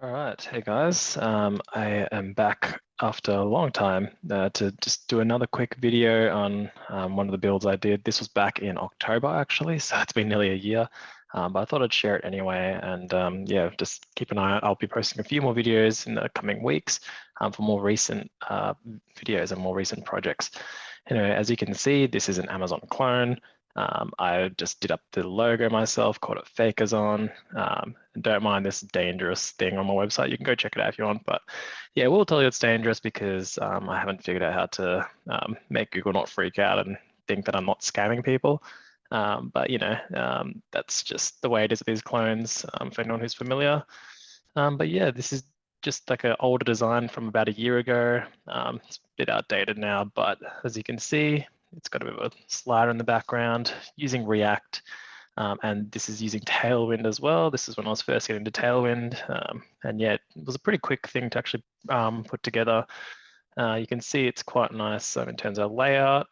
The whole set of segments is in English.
All right, hey guys, I am back after a long time to just do another quick video on one of the builds I did. This was back in October actually, so it's been nearly a year, but I thought I'd share it anyway. And yeah, just keep an eye out. I'll be posting a few more videos in the coming weeks for more recent videos and more recent projects. Anyway, as you can see, this is an Amazon clone. I just did up the logo myself, called it Fakerzon. Don't mind this dangerous thing on my website. You can go check it out if you want. But yeah, we'll tell you it's dangerous because I haven't figured out how to make Google not freak out and think that I'm not scamming people. But you know, that's just the way it is with these clones for anyone who's familiar. But yeah, this is just like an older design from about a year ago. It's a bit outdated now, but as you can see, it's got a bit of a slider in the background using React. And this is using Tailwind as well. This is when I was first getting into Tailwind. And yeah, it was a pretty quick thing to actually put together. You can see it's quite nice in terms of layout,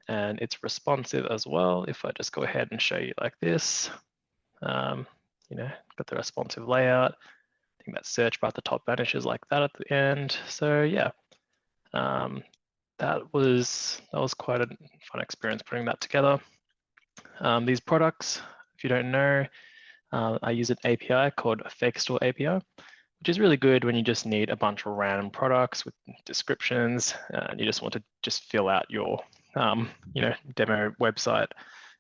and it's responsive as well. If I just go ahead and show you like this, you know, got the responsive layout. I think that search bar at the top vanishes like that at the end. So yeah, that was quite a fun experience putting that together. These products, if you don't know, I use an API called a Firestore API, which is really good when you just need a bunch of random products with descriptions, and you just want to just fill out your you know, demo website,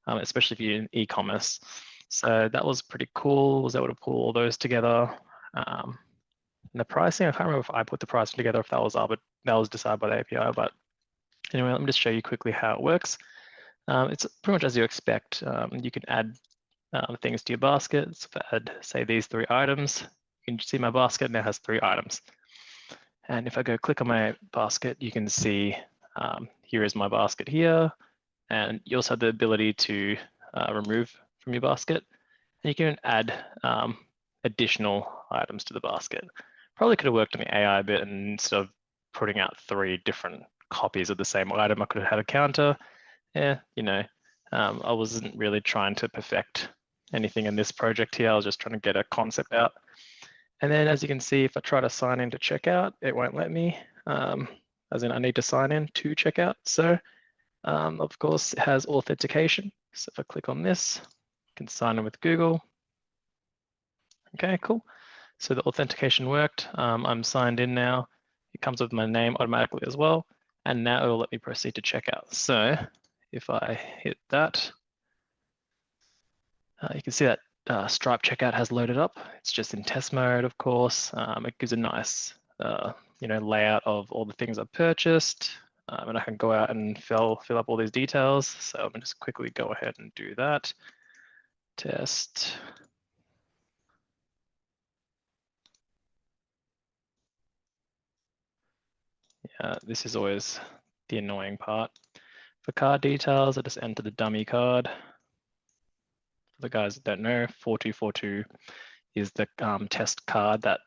especially if you're in e-commerce. So that was pretty cool. Was able to pull all those together. And the pricing, I can't remember if I put the pricing together, if that was decided by the API. But anyway, let me just show you quickly how it works. It's pretty much as you expect. You can add things to your basket. So if I add, say, these 3 items, you can see my basket now has 3 items. And if I go click on my basket, you can see here is my basket here. And you also have the ability to remove from your basket. And you can add additional items to the basket. Probably could have worked on the AI a bit, and instead of putting out 3 different copies of the same item, I could have had a counter. Yeah, you know, I wasn't really trying to perfect anything in this project here. I was just trying to get a concept out. And then as you can see, if I try to sign in to checkout, it won't let me, as in I need to sign in to checkout. So of course it has authentication. So if I click on this, I can sign in with Google. Okay, cool. So the authentication worked. I'm signed in now. It comes with my name automatically as well. And now it will let me proceed to checkout. So if I hit that, you can see that Stripe checkout has loaded up. It's just in test mode, of course. It gives a nice you know, layout of all the things I've purchased. And I can go out and fill up all these details. So I'm gonna just quickly go ahead and do that. Test. Yeah, this is always the annoying part. For card details, I just enter the dummy card. For the guys that don't know, 4242 is the test card that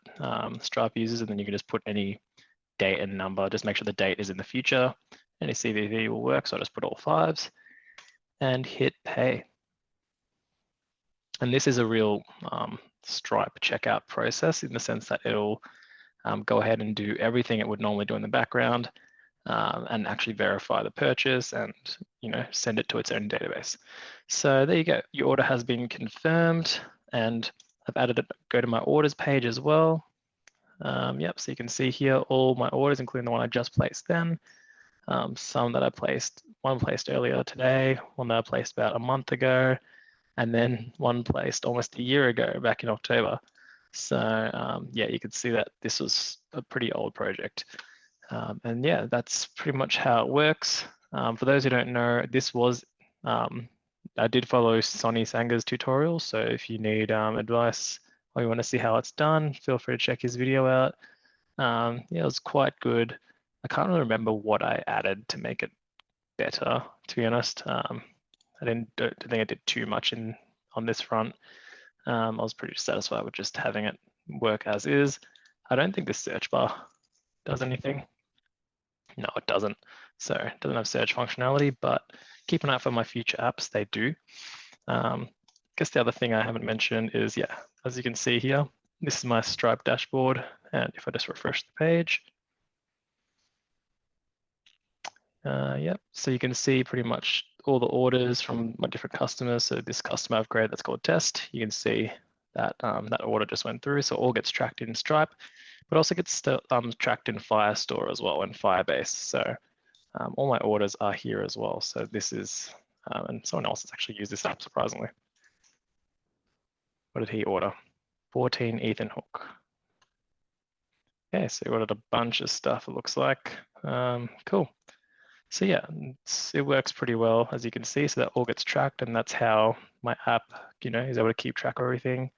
Stripe uses, and then you can just put any date and number. Just make sure the date is in the future. Any CVV will work, so I just put all 5s and hit pay. And this is a real Stripe checkout process in the sense that it'll go ahead and do everything it would normally do in the background. And actually verify the purchase and, you know, send it to its own database. So there you go. Your order has been confirmed, and I've added it. Go to my orders page as well. Yep, so you can see here all my orders, including the one I just placed then. Some that I placed, one placed earlier today, one that I placed about a month ago, and then one placed almost a year ago, back in October. So yeah, you can see that this was a pretty old project. And yeah, that's pretty much how it works. For those who don't know, this was, I did follow Sonny Sanger's tutorial. So if you need advice or you want to see how it's done, feel free to check his video out. Yeah, it was quite good. I can't really remember what I added to make it better, to be honest. I don't think I did too much on this front. I was pretty satisfied with just having it work as is. I don't think the search bar does anything. No, it doesn't. So it doesn't have search functionality, but keep an eye out for my future apps, they do. I guess the other thing I haven't mentioned is, yeah, as you can see here, this is my Stripe dashboard. And if I just refresh the page, yep, so you can see pretty much all the orders from my different customers. So this customer I've created that's called test, you can see that that order just went through. So all gets tracked in Stripe, but also gets tracked in Firestore as well and Firebase. So all my orders are here as well. So this is, and someone else has actually used this app surprisingly. What did he order? 14 Ethan hook. Okay, so he ordered a bunch of stuff, it looks like. Cool. So yeah, it works pretty well, as you can see. So that all gets tracked, and that's how my app, is able to keep track of everything.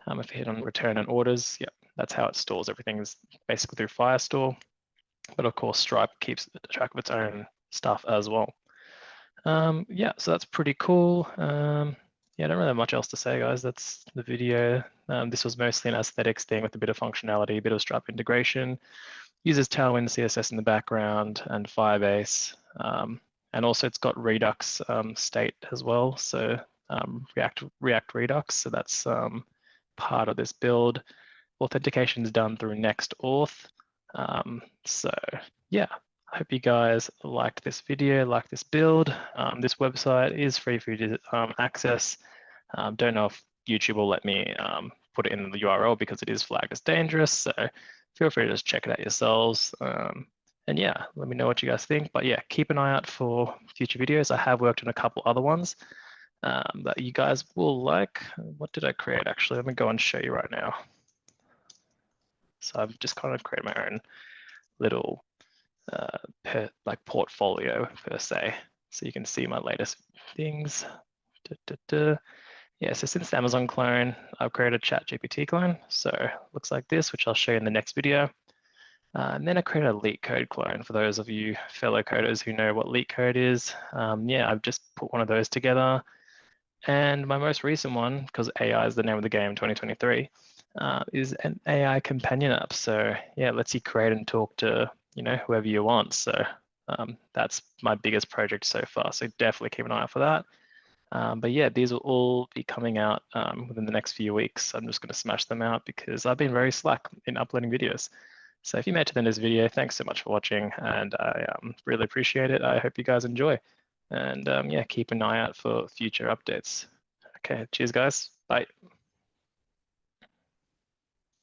If you hit on return and orders, yeah, that's how it stores everything, is basically through Firestore. But of course, Stripe keeps track of its own stuff as well. Yeah, so that's pretty cool. Yeah, I don't really have much else to say, guys. That's the video. This was mostly an aesthetics thing with a bit of functionality, a bit of Stripe integration. Uses Tailwind CSS in the background and Firebase. And also it's got Redux state as well. So React Redux. So that's part of this build. Authentication is done through NextAuth. So yeah, I hope you guys liked this video, liked this build. This website is free for you to access. Don't know if YouTube will let me put it in the URL because it is flagged as dangerous. So feel free to just check it out yourselves. And yeah, let me know what you guys think. But yeah, keep an eye out for future videos. I have worked on a couple other ones that you guys will like. What did I create actually? Let me go and show you right now. So I've just kind of created my own little portfolio per se. So you can see my latest things. Yeah, so since the Amazon clone, I've created a ChatGPT clone. So it looks like this, which I'll show you in the next video. And then I created a LeetCode clone for those of you fellow coders who know what LeetCode is. Yeah, I've just put one of those together. And my most recent one, because AI is the name of the game 2023, is an AI companion app. So yeah, it lets you create and talk to whoever you want. So that's my biggest project so far. So definitely keep an eye out for that. But yeah, these will all be coming out within the next few weeks. I'm just going to smash them out because I've been very slack in uploading videos. So if you made it to the end of this video, thanks so much for watching, and I really appreciate it. I hope you guys enjoy. And yeah, keep an eye out for future updates. Okay, cheers guys, bye.